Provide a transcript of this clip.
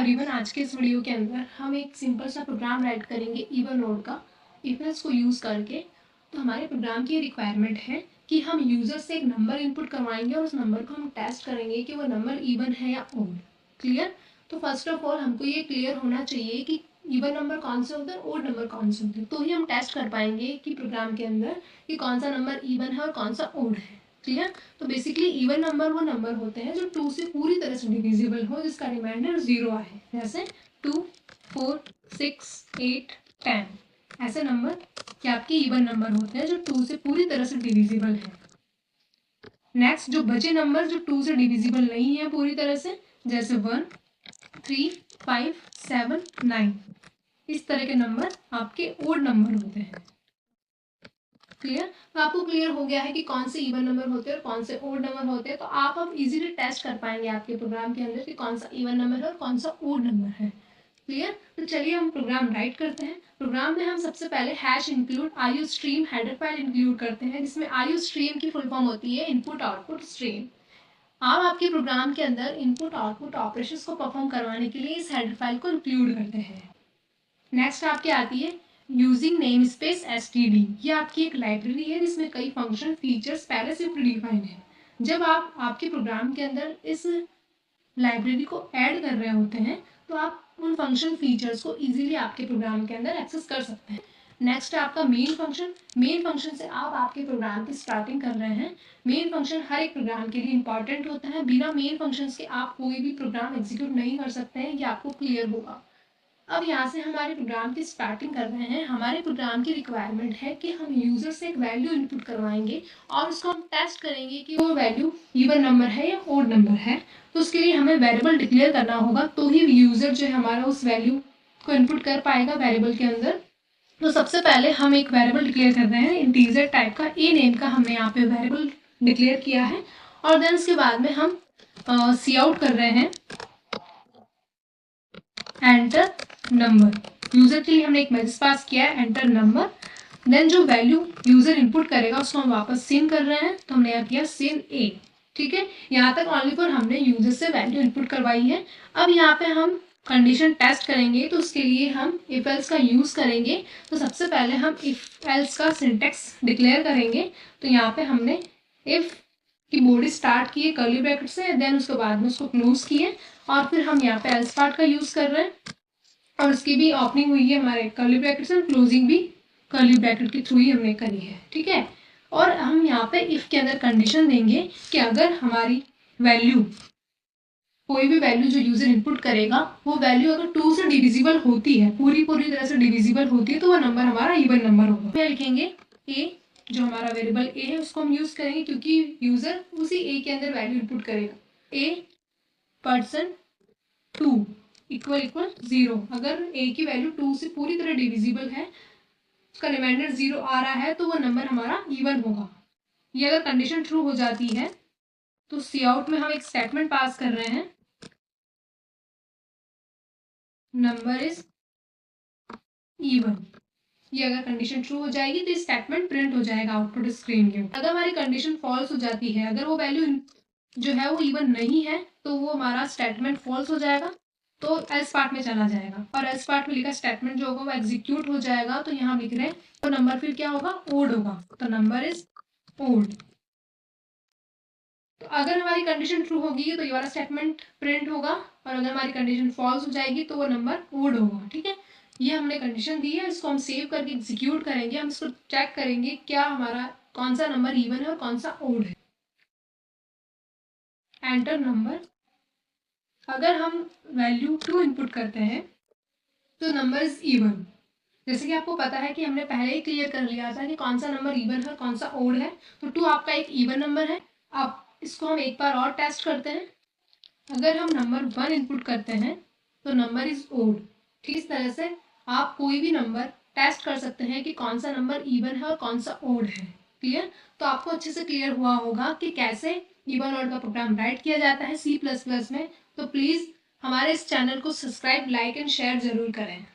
Everyone, आज के इस वीडियो के अंदर हम एक सिंपल सा प्रोग्राम राइट करेंगे इवन ऑड का इफ एल्स को यूज़ करके। तो हमारे प्रोग्राम की रिक्वायरमेंट है कि हम यूज़र से एक नंबर इनपुट करवाएंगे और उस नंबर को हम टेस्ट करेंगे कि वो नंबर इवन है या ऑड। क्लियर? तो फर्स्ट ऑफ ऑल हमको ये क्लियर होना चाहिए कि इवन नंबर कौन से होते हैं, ऑड नंबर कौन से होते हैं, तो ही हम टेस्ट कर पाएंगे कि प्रोग्राम के अंदर कि कौन सा नंबर इवन है और कौन सा ऑड है। क्लियर? तो बेसिकली इवन नंबर वो नंबर होते हैं जो 2 से पूरी तरह से डिविजिबल हो, जिसका रिमाइंडर 0 आए, जैसे 2, 4, 6, 8, 10। ऐसे नंबर क्या आपके इवन नंबर होते हैं जो 2 से पूरी तरह से डिविजिबल है। नेक्स्ट, जो बचे नंबर जो 2 से डिविजिबल नहीं है पूरी तरह से, जैसे 1, 3, 5, 7, 9, इस तरह के नंबर आपके ओड नंबर होते हैं। क्लियर? तो आपको क्लियर हो गया है कि कौन से इवन नंबर होते हैं और कौन से ओड नंबर होते हैं, तो आप अब इजीली टेस्ट कर पाएंगे आपके प्रोग्राम के अंदर कि कौन सा इवन नंबर है और कौन सा ओड नंबर है। क्लियर? तो चलिए हम प्रोग्राम राइट करते हैं। प्रोग्राम में हम सबसे पहले hash include IO stream header file include करते हैं, जिसमें आईओ स्ट्रीम की फुल फॉर्म होती है इनपुट आउटपुट स्ट्रीम। आप आपके प्रोग्राम के अंदर इनपुट आउटपुट ऑपरेशंस को परफॉर्म करवाने के लिए इस हेडर फाइल को इंक्लूड करते हैं। नेक्स्ट आपके आती है यूजिंग नेम स्पेस std। ये आपकी एक लाइब्रेरी है जिसमें कई फंक्शन फीचर्स पहले से प्रीडिफाइन है। जब आप आपके प्रोग्राम के अंदर इस लाइब्रेरी को ऐड कर रहे होते हैं तो आप उन फंक्शन फीचर्स को इजीली आपके प्रोग्राम के अंदर एक्सेस कर सकते हैं। नेक्स्ट है आपका मेन फंक्शन। मेन फंक्शन से आप आपके प्रोग्राम की स्टार्टिंग कर रहे हैं। मेन फंक्शन हर एक प्रोग्राम के लिए इंपॉर्टेंट होता है। बिना मेन फंक्शन के आप कोई भी प्रोग्राम एग्जीक्यूट नहीं कर सकते हैं, ये आपको क्लियर होगा। अब यहाँ से हमारे प्रोग्राम की स्टार्टिंग कर रहे हैं। हमारे प्रोग्राम की रिक्वायरमेंट है कि हम यूजर से एक वैल्यू इनपुट करवाएंगे और उसको हम टेस्ट करेंगे कि वो वैल्यू इवन नंबर है या ओड नंबर है। तो उसके लिए हमें वेरिएबल डिक्लेयर करना होगा, तो ही यूजर जो है हमारा उस वैल्यू को इनपुट कर पाएगा वेरिएबल के अंदर। तो सबसे पहले हम एक वेरिएबल डिक्लेयर कर रहे हैं इंटीजर टाइप का। ए नेम का हमने यहाँ पे वेरिएबल डिक्लेयर किया है और देन उसके बाद में हम सी आउट कर रहे हैं एंटर नंबर। यूजर के लिए हमने एक मैसेज पास किया है एंटर नंबर। देन जो वैल्यू यूजर इनपुट करेगा उसको हम वापस सेम कर रहे हैं, तो हमने यहाँ किया सेम ए। ठीक है, यहाँ तक ओनली फॉर हमने यूजर से वैल्यू इनपुट करवाई है। अब यहाँ पे हम कंडीशन टेस्ट करेंगे, तो उसके लिए हम इफ एल्स का यूज करेंगे। तो सबसे पहले हम इफ एल्स का सिंटेक्स डिक्लेयर करेंगे। तो यहाँ पे हमने इफ की बॉडी स्टार्ट की है कर्ली ब्रैकेट से, देन उसके बाद में उसको क्लोज किए और फिर हम यहाँ पे एल्स पार्ट का यूज कर रहे हैं और उसकी भी ओपनिंग हुई है हमारे कर्ली ब्रैकेट से, क्लोजिंग भी कर्ली ब्रैकेट के थ्रू ही हमने करी है। ठीक है, और हम यहाँ पे इफ के अंदर कंडीशन देंगे कि अगर हमारी वैल्यू कोई भी वैल्यू जो यूजर इनपुट करेगा वो वैल्यू अगर 2 से डिविजिबल होती है, पूरी तरह से डिविजिबल होती है, तो वो नंबर हमारा इवन नंबर होगा। फिर लिखेंगे ए, जो हमारा वेरिएबल ए है उसको हम यूज करेंगे क्योंकि यूजर उसी ए के अंदर वैल्यू इनपुट करेगा। ए परसेंट 2 इक्वल 0। अगर ए की वैल्यू 2 से पूरी तरह डिविजिबल है, उसका रिमाइंडर 0 आ रहा है, तो वो नंबर हमारा इवन होगा। ये अगर कंडीशन ट्रू हो जाती है तो सी आउट में हम एक स्टेटमेंट पास कर रहे हैं नंबर इज इवन। ये अगर कंडीशन ट्रू हो जाएगी तो स्टेटमेंट प्रिंट हो जाएगा आउटपुट स्क्रीन के। अगर हमारी कंडीशन फॉल्स हो जाती है, अगर वो वैल्यू जो है वो इवन नहीं है, तो वो हमारा स्टेटमेंट फॉल्स हो जाएगा, तो एल्स पार्ट में चला जाएगा और एल्स पार्ट में लिखा स्टेटमेंट जो होगा वो एग्जीक्यूट हो जाएगा। तो यहाँ लिख रहे हैं तो नंबर फिर क्या होगा, ओड होगा, तो नंबर इज ओड। तो अगर हमारी कंडीशन ट्रू होगी तो ये वाला स्टेटमेंट प्रिंट होगा और अगर हमारी कंडीशन फॉल्स हो जाएगी तो वो नंबर ओड होगा। ठीक है, ये हमने कंडीशन दी है, इसको हम सेव करके एग्जीक्यूट करेंगे। हम इसको चेक करेंगे क्या हमारा कौन सा नंबर इवन है और कौन सा ओड है। Enter number. अगर हम वैल्यू 2 इनपुट करते हैं तो नंबर इज इवन। जैसे कि आपको पता है कि हमने पहले ही क्लियर कर लिया था कि कौन सा नंबर इवन है और कौन सा ओड है, तो 2 आपका एक इवन नंबर है। अब इसको हम एक बार और टेस्ट करते हैं। अगर हम नंबर 1 इनपुट करते हैं तो नंबर इज ओड। ठीक इस तरह से आप कोई भी नंबर टेस्ट कर सकते हैं कि कौन सा नंबर इवन है और कौन सा ओड है। क्लियर? तो आपको अच्छे से क्लियर हुआ होगा कि कैसे इवन ऑड का प्रोग्राम राइट किया जाता है C++ में। तो प्लीज़ हमारे इस चैनल को सब्सक्राइब, लाइक एंड शेयर जरूर करें।